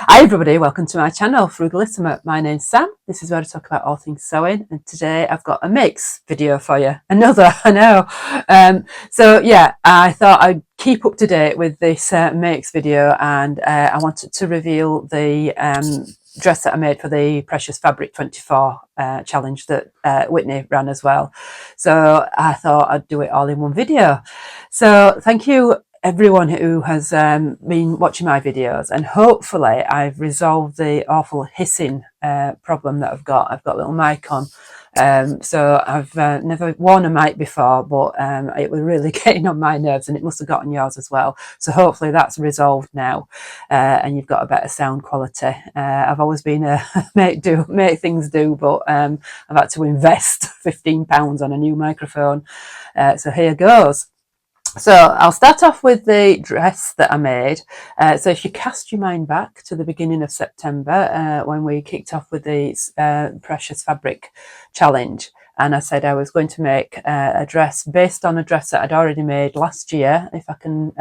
Hi everybody, welcome to my channel, Frugalisama. My name's Sam. This is where I talk about all things sewing, and today I've got a makes video for you. Another, I know. So yeah, I thought I'd keep up to date with this makes video, and I wanted to reveal the dress that I made for the Precious Fabric 24 challenge that Whitney ran as well. So I thought I'd do it all in one video. So thank you everyone who has been watching my videos, and hopefully I've resolved the awful hissing problem that I've got. I've got a little mic on, so I've never worn a mic before, but it was really getting on my nerves, and it must have gotten yours as well. So hopefully that's resolved now, and you've got a better sound quality. I've always been a make things do, but I've had to invest £15 on a new microphone, so here goes. So I'll start off with the dress that I made. So if you cast your mind back to the beginning of September, when we kicked off with the Precious Fabric Challenge, and I said I was going to make a dress based on a dress that I'd already made last year. If I can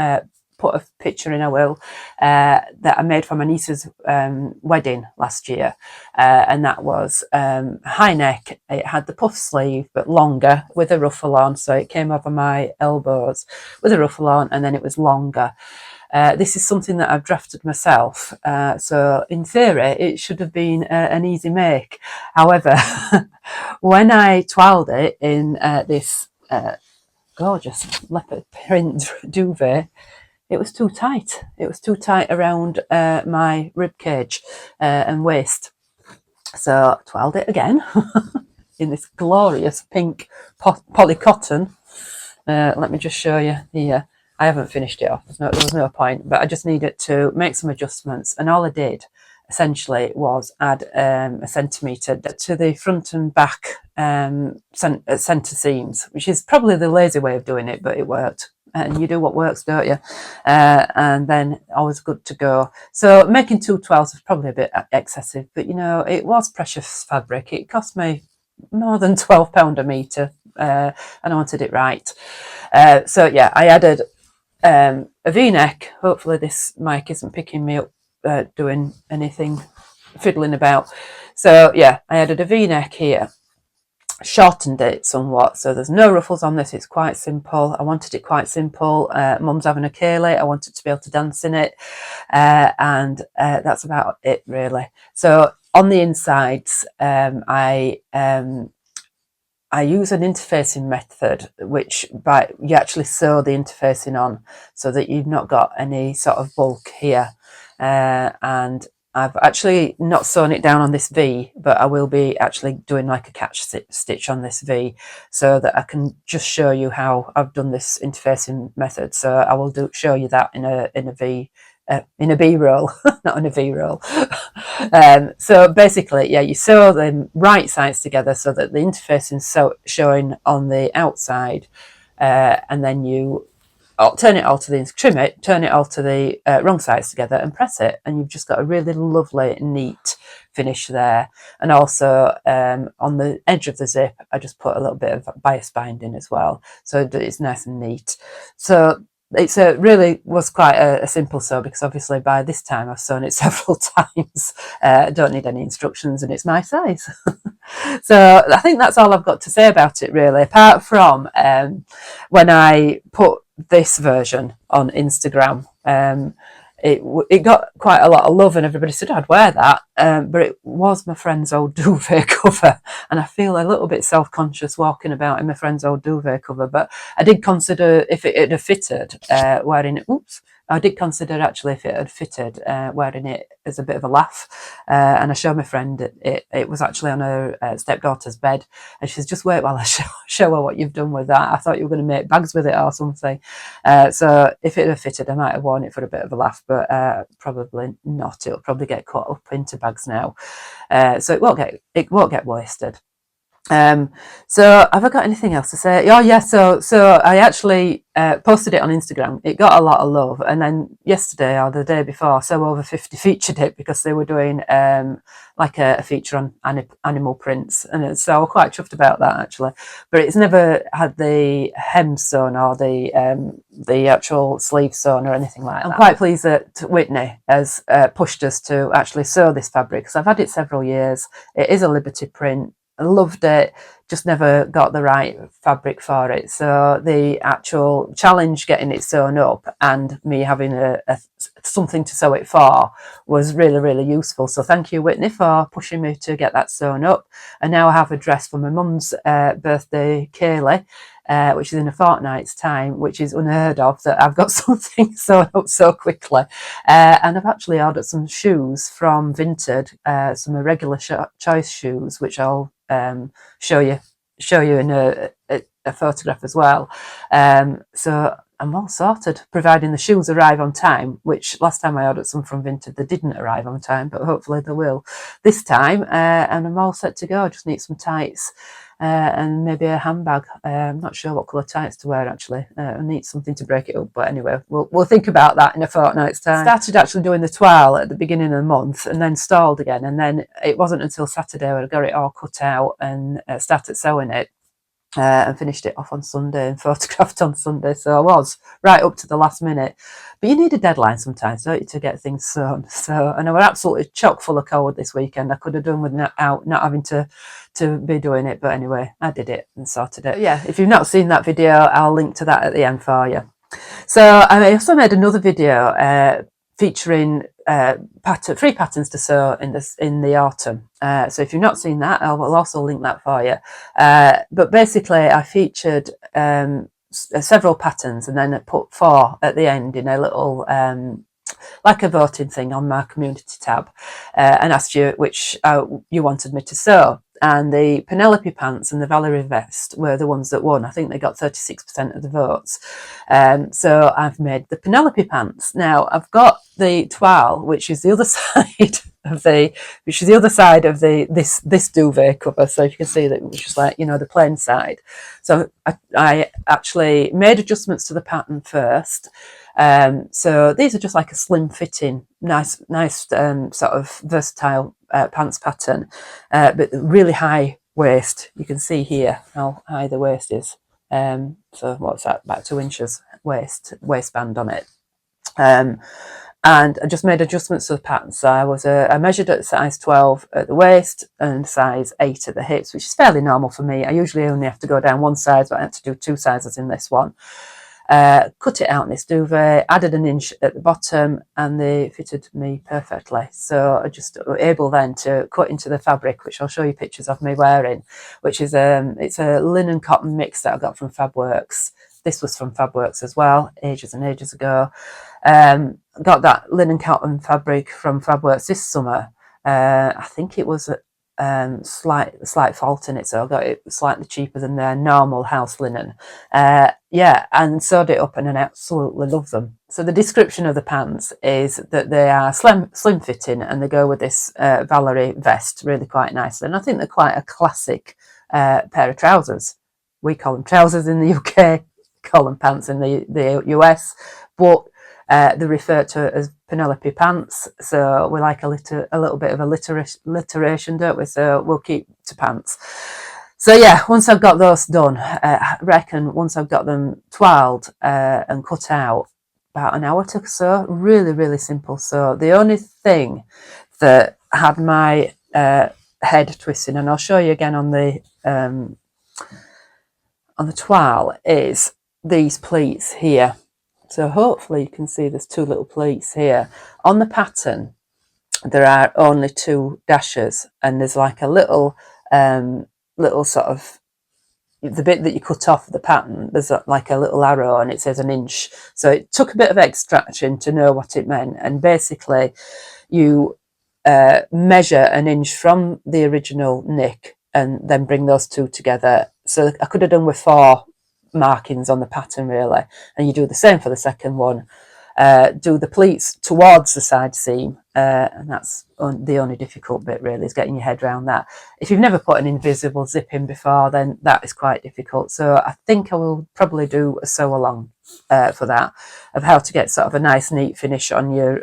put a picture in, I will, that I made for my niece's wedding last year, and that was high neck. It had the puff sleeve but longer with a ruffle on, so it came over my elbows with a ruffle on, and then it was longer. This is something that I've drafted myself, so in theory it should have been an easy make. However, when I twirled it in this gorgeous leopard print duvet, it was too tight. It was too tight around my rib cage and waist. So I twirled it again in this glorious pink poly cotton. Let me just show you here. I haven't finished it off. There was no point, but I just needed to make some adjustments, and all I did essentially was add a centimetre to the front and back centre seams, which is probably the lazy way of doing it, but it worked. And you do what works, don't you? And then always good to go. So making 212s is probably a bit excessive, but you know, it was precious fabric. It cost me more than £12 a metre, and I wanted it right. So yeah, I added a V-neck. Hopefully this mic isn't picking me up doing anything fiddling about. So yeah, I added a V-neck here, shortened it somewhat, so there's no ruffles on this. It's quite simple. I wanted it quite simple. Mum's having a ceilidh. I wanted to be able to dance in it, and that's about it really. So on the insides, I use an interfacing method, which you actually sew the interfacing on so that you've not got any sort of bulk here, and I've actually not sewn it down on this V, but I will be actually doing like a catch stitch on this V so that I can just show you how I've done this interfacing method. So I will show you that in a B-roll, not in a V-roll. So basically, yeah, you sew the right sides together so that the interfacing showing on the outside, and then you turn it all to the trim it, turn it all to the wrong sides together and press it, and you've just got a really lovely, neat finish there. And also on the edge of the zip, I just put a little bit of bias binding as well, so that it's nice and neat. So it's really was quite a simple sew, because obviously by this time I've sewn it several times. I don't need any instructions, and it's my size. So I think that's all I've got to say about it really, apart from when I put this version on Instagram, it got quite a lot of love, and everybody said I'd wear that, but it was my friend's old duvet cover, and I feel a little bit self-conscious walking about in my friend's old duvet cover. But I did consider if it had fitted wearing it. I did consider actually if it had fitted wearing it as a bit of a laugh, and I showed my friend it was actually on her stepdaughter's bed, and she says, just wait while I show her what you've done with that. I thought you were going to make bags with it or something. So if it had fitted, I might have worn it for a bit of a laugh, but probably not. It'll probably get cut up into bags now, so it won't get wasted. So have I got anything else to say? Oh yeah, so I actually posted it on Instagram. It got a lot of love, and then yesterday or the day before, so over 50 featured it because they were doing like a feature on animal prints, and so I was quite chuffed about that actually. But it's never had the hem sewn or the actual sleeve sewn or anything like that. I'm quite pleased that Whitney has pushed us to actually sew this fabric because I've had it several years. It is a Liberty print. I loved it, just never got the right fabric for it. So the actual challenge getting it sewn up and me having something to sew it for was really, really useful. So thank you, Whitney, for pushing me to get that sewn up. And now I have a dress for my mum's birthday, Kaylee, which is in a fortnight's time, which is unheard of that I've got something sewn up so quickly. And I've actually ordered some shoes from Vinted, some irregular choice shoes, which I'll show you in a photograph as well. So I'm all sorted, providing the shoes arrive on time, which last time I ordered some from Vinted, they didn't arrive on time, but hopefully they will this time. And I'm all set to go. I just need some tights and maybe a handbag. I'm not sure what colour tights to wear actually. I need something to break it up, but anyway, we'll think about that in a fortnight's time. Started actually doing the toile at the beginning of the month and then stalled again, and then it wasn't until Saturday when I got it all cut out and started sewing it. And finished it off on Sunday and photographed on Sunday. So I was right up to the last minute. But you need a deadline sometimes, don't you, to get things sewn. So, and I was absolutely chock full of cold this weekend. I could have done with not having to be doing it. But anyway, I did it and sorted it. But yeah, if you've not seen that video, I'll link to that at the end for you. So I also made another video featuring free patterns to sew in the autumn. So if you've not seen that, I will also link that for you. But basically, I featured several patterns and then I put 4 at the end in a little like a voting thing on my community tab, and asked you which you wanted me to sew. And the Penelope pants and the Valerie vest were the ones that won. I think they got 36% of the votes. So I've made the Penelope pants. Now I've got the toile, which is the other side of this duvet cover. So if you can see that, which is like, you know, the plain side. So I actually made adjustments to the pattern first. So these are just like a slim fitting, nice sort of versatile pants pattern, but really high waist. You can see here how high the waist is. So what's that? About 2 inches waistband on it. And I just made adjustments to the pattern. So I measured at size 12 at the waist and size 8 at the hips, which is fairly normal for me. I usually only have to go down 1 size, but I had to do 2 sizes in this one. Cut it out in this duvet, added an inch at the bottom, and they fitted me perfectly. So I just was able then to cut into the fabric, which I'll show you pictures of me wearing, which is it's a linen cotton mix that I got from Fabworks. This was from Fabworks as well, ages and ages ago. Got that linen cotton fabric from Fabworks this summer. I think it was slight fault in it, so I got it slightly cheaper than their normal house linen. Yeah, and sewed it up, and I absolutely love them. So the description of the pants is that they are slim fitting, and they go with this Valerie vest really quite nicely. And I think they're quite a classic pair of trousers. We call them trousers in the UK, call them pants in the US, but they refer to it as Penelope pants, so we like a little bit of alliteration, don't we? So we'll keep to pants. So yeah, once I've got those done, I reckon once I've got them twirled and cut out, about an hour to sew. Really, really simple. So the only thing that had my head twisting, and I'll show you again on the toile, is these pleats here. So hopefully you can see there's 2 little pleats here. On the pattern, there are only 2 dashes, and there's like a little sort of, the bit that you cut off the pattern, there's like a little arrow and it says 1 inch. So it took a bit of extraction to know what it meant. And basically you measure 1 inch from the original nick and then bring those 2 together. So I could have done with 4 markings on the pattern really, and you do the same for the second one. do the pleats towards the side seam, and that's the only difficult bit really, is getting your head around that. If you've never put an invisible zip in before, then that is quite difficult. So I think I will probably do a sew along for that, of how to get sort of a nice neat finish on your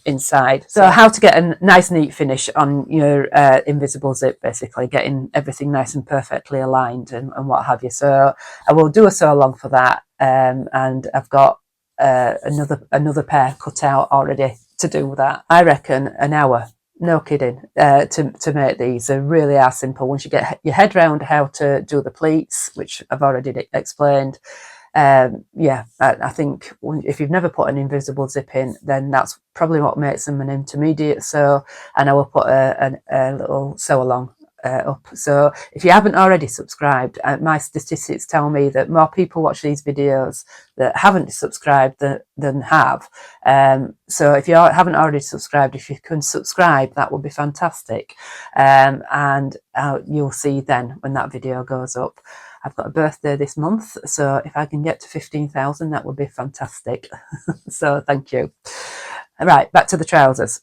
inside. So how to get a nice neat finish on your invisible zip, basically getting everything nice and perfectly aligned and what have you. So I will do a sew along for that, and I've got another pair cut out already to do that. I reckon an hour, no kidding, to make these. They really are simple once you get your head around how to do the pleats, which I've already explained. Yeah, I think if you've never put an invisible zip in, then that's probably what makes them an intermediate sew, and I will put a little sew along up. So if you haven't already subscribed, my statistics tell me that more people watch these videos that haven't subscribed than have. So if you haven't already subscribed, if you can subscribe, that would be fantastic. And you'll see then when that video goes up. I've got a birthday this month, so if I can get to 15,000, that would be fantastic. So thank you. All right, back to the trousers.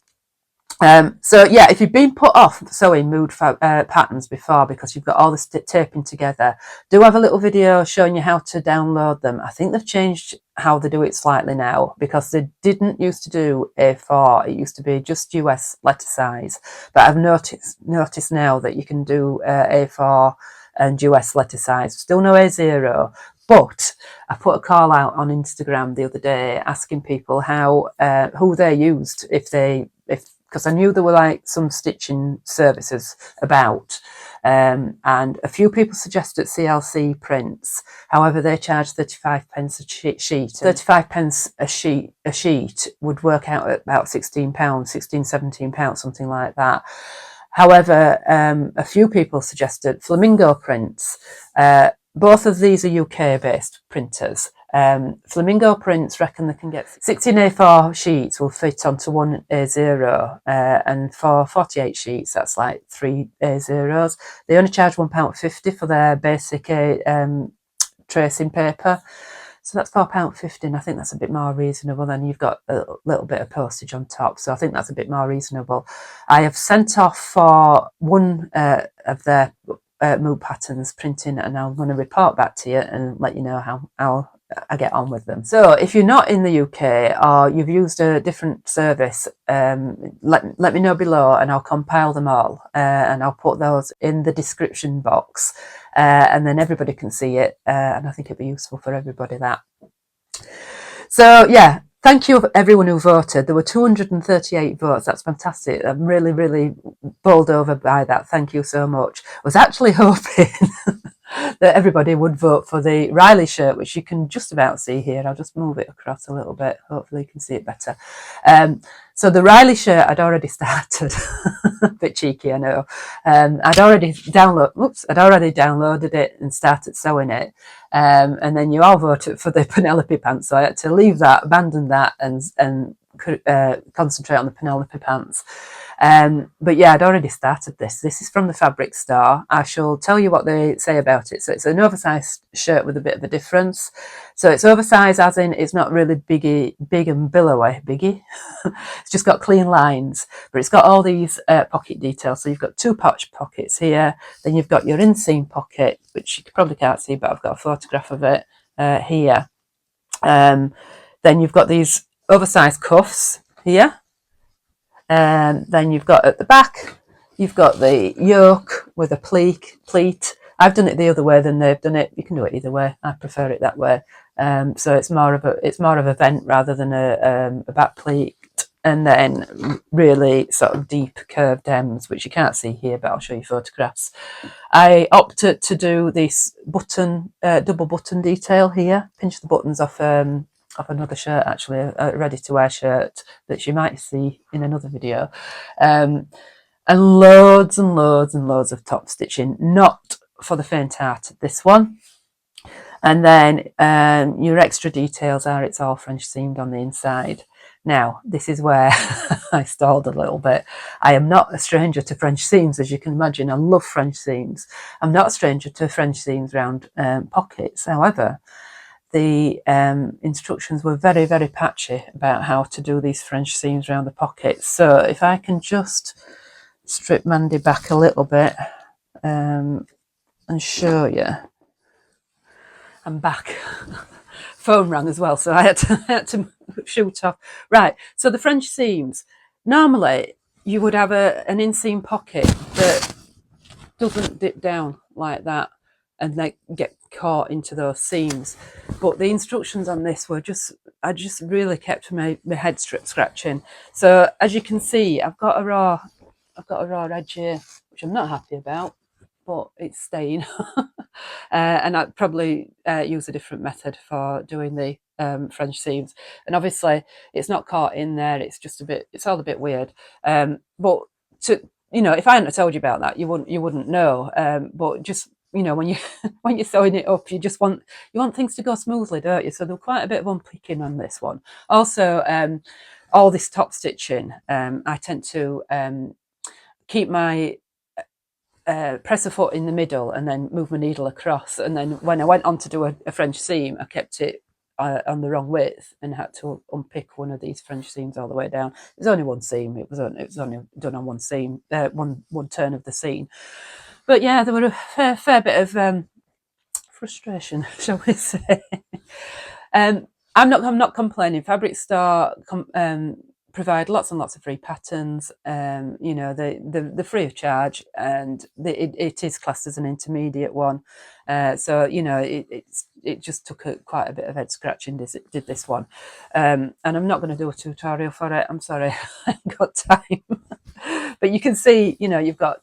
So yeah, if you've been put off sewing mood patterns before because you've got all the taping together, do have a little video showing you how to download them. I think they've changed how they do it slightly now, because they didn't used to do A4. It used to be just US letter size, but I've noticed now that you can do A4 and US letter size. Still no A0, but I put a call out on Instagram the other day asking people how who they used, because I knew there were like some stitching services about, and a few people suggested CLC Prints. However, they charge 35 pence a sheet. 35 pence a sheet would work out at about £16, £17, something like that. However, a few people suggested Flamingo Prints. Both of these are UK-based printers. Flamingo Prints reckon they can get 16 A4 sheets will fit onto one A0, and for 48 sheets, that's like 3 A0s. They only charge £1.50 for their basic tracing paper. So that's £4.50, and I think that's a bit more reasonable. Then you've got a little bit of postage on top, so I think that's a bit more reasonable. I have sent off for one of their mood patterns printing, and I'm going to report back to you and let you know how I get on with them. So if you're not in the UK or you've used a different service, let me know below, and I'll compile them all, and I'll put those in the description box, and then everybody can see it, and I think it'd be useful for everybody, that. So yeah, thank you everyone who voted. There were 238 votes. That's fantastic. I'm really, really bowled over by that. Thank you so much. I was actually hoping that everybody would vote for the Riley shirt, which you can just about see here. I'll just move it across a little bit. Hopefully you can see it better. So the Riley shirt I'd already started. A bit cheeky, I know. I'd already downloaded it and started sewing it. And then you all voted for the Penelope pants, so I had to leave that, abandon that, and concentrate on the Penelope pants. But yeah, I'd already started this. This is from the fabric store. I shall tell you what they say about it. So it's an oversized shirt with a bit of a difference. So it's oversized as in it's not really big and billowy. It's just got clean lines, but it's got all these pocket details. So you've got two pouch pockets here. Then you've got your inseam pocket, which you probably can't see, but I've got a photograph of it here. Then you've got these oversized cuffs here. Then you've got at the back, you've got the yoke with a pleat. I've done it the other way than they've done it. You can do it either way. I prefer it that way. So it's more of a vent rather than a back pleat, and then really sort of deep curved hems, which you can't see here, but I'll show you photographs. I opted to do this button, double button detail here. Pinch the buttons off another shirt, actually, a ready-to-wear shirt that you might see in another video, and loads and loads and loads of top stitching, not for the faint-hearted, this one. And then your extra details are it's all French seamed on the inside. Now, this is where I stalled a little bit. I am not a stranger to French seams, as you can imagine. I love French seams. I'm not a stranger to French seams around pockets. However, the instructions were very, very patchy about how to do these French seams around the pockets. So if I can just strip Mandy back a little bit and show you. I'm back. Phone rang as well, so I had to shoot off. Right, so the French seams. Normally, you would have an inseam pocket that doesn't dip down like that and like get caught into those seams. But the instructions on this were I just really kept my head scratching. So as you can see, I've got a raw edge here, which I'm not happy about, but it's staying. And I'd probably use a different method for doing the French seams. And obviously it's not caught in there, it's all a bit weird. But if I hadn't told you about that, you wouldn't know. But just, when you're sewing it up, you want things to go smoothly, don't you? So there's quite a bit of unpicking on this one. Also, all this top stitching, I tend to keep my press a foot in the middle and then move my needle across. And then when I went on to do a French seam, I kept it on the wrong width and had to unpick one of these French seams all the way down. It was only one seam. It was only done on one seam, one turn of the seam. But yeah, there were a fair bit of frustration, shall we say. I'm not complaining. Fabric Store provide lots and lots of free patterns. They're free of charge, and it is classed as an intermediate one. So it just took quite a bit of head scratching. Did this one, and I'm not going to do a tutorial for it. I'm sorry, I haven't got time. But you can see, you've got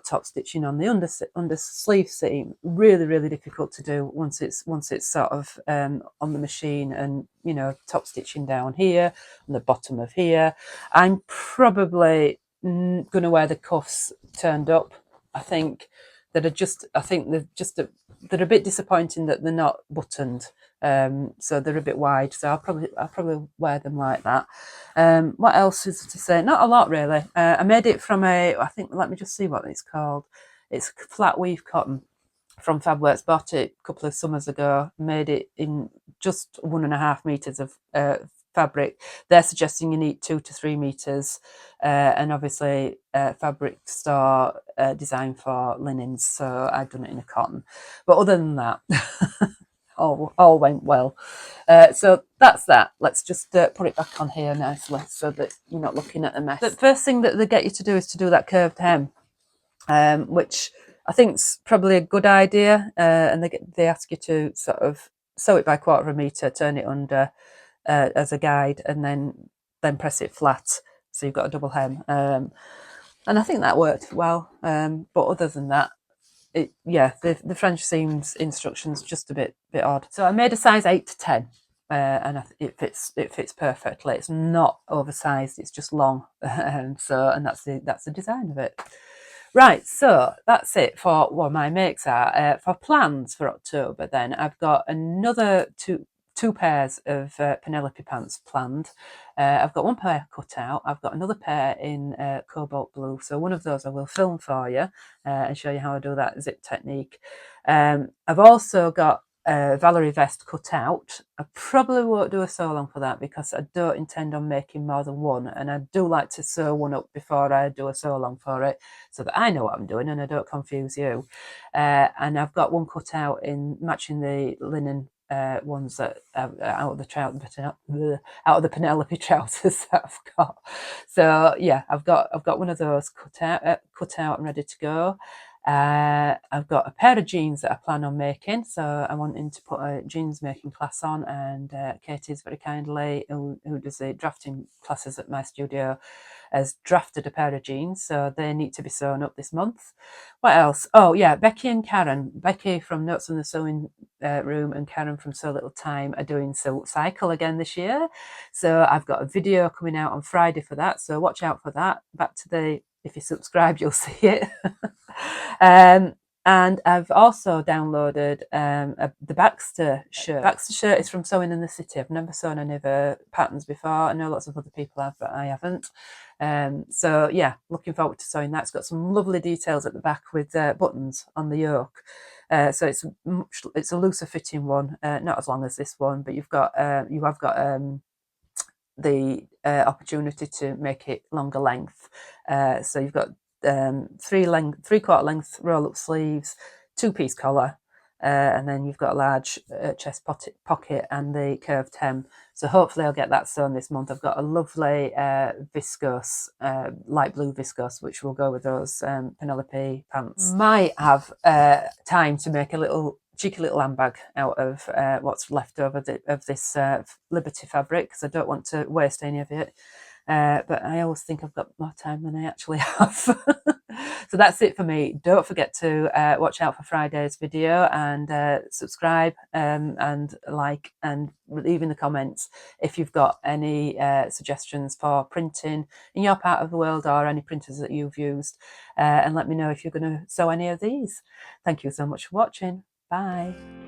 top stitching on the under sleeve seam. Really, really difficult to do once it's sort of on the machine, and top stitching down here on the bottom of here. I'm probably going to wear the cuffs turned up. I think they're a bit disappointing that they're not buttoned. So they're a bit wide. So I'll probably wear them like that. What else is to say? Not a lot really. I made it from let me just see what it's called. It's flat weave cotton from Fabworks. Bought it a couple of summers ago. Made it in just 1.5 meters of fabric. They're suggesting you need 2 to 3 meters, and obviously Fabric Store designed for linens, so I've done it in a cotton. But other than that, all went well. So that's that. Let's just put it back on here nicely so that you're not looking at a mess. The first thing that they get you to do is to do that curved hem, which I think is probably a good idea. And they ask you to sort of sew it by 1/4 meter, turn it under as a guide, and then press it flat, so you've got a double hem. And I think that worked well. But other than that, the French seams instructions just a bit odd. So I made a size 8 to 10, and it fits perfectly. It's not oversized; it's just long. And that's the design of it. Right, so that's it for what my makes are. For plans for October, then I've got another two pairs of Penelope pants planned. I've got one pair cut out. I've got another pair in cobalt blue. So one of those I will film for you and show you how I do that zip technique. I've also got a Valerie vest cut out. I probably won't do a sew along for that because I don't intend on making more than one, and I do like to sew one up before I do a sew along for it so that I know what I'm doing and I don't confuse you. And I've got one cut out in matching the linen ones that out of the Penelope trousers that I've got. So yeah, I've got one of those cut out and ready to go. I've got a pair of jeans that I plan on making, so I'm wanting to put a jeans making class on, and Katie's very kindly, who does the drafting classes at my studio, has drafted a pair of jeans, so they need to be sewn up this month. What else? Oh yeah, Becky and Karen. Becky from Notes on the Sewing Room and Karen from So Little Time are doing Silk Cycle again this year. So I've got a video coming out on Friday for that, so watch out for that. If you subscribe, you'll see it. And I've also downloaded the Baxter shirt. Baxter shirt is from Sewing in the City. I've never sewn any of her patterns before. I know lots of other people have, but I haven't. So yeah, looking forward to sewing that. It's got some lovely details at the back with buttons on the yoke. So it's a looser fitting one, not as long as this one, but you have got the opportunity to make it longer length. So you've got 3/4 length roll up sleeves, 2-piece collar, and then you've got a large chest pocket and the curved hem. So hopefully I'll get that sewn this month. I've got a lovely viscose, light blue viscose, which will go with those Penelope pants. Might have time to make a cheeky little handbag out of what's left over of this Liberty fabric, because I don't want to waste any of it. But I always think I've got more time than I actually have. So that's it for me. Don't forget to watch out for Friday's video, and subscribe and like, and leave in the comments if you've got any suggestions for printing in your part of the world, or any printers that you've used, and let me know if you're going to sew any of these. Thank you so much for watching. Bye.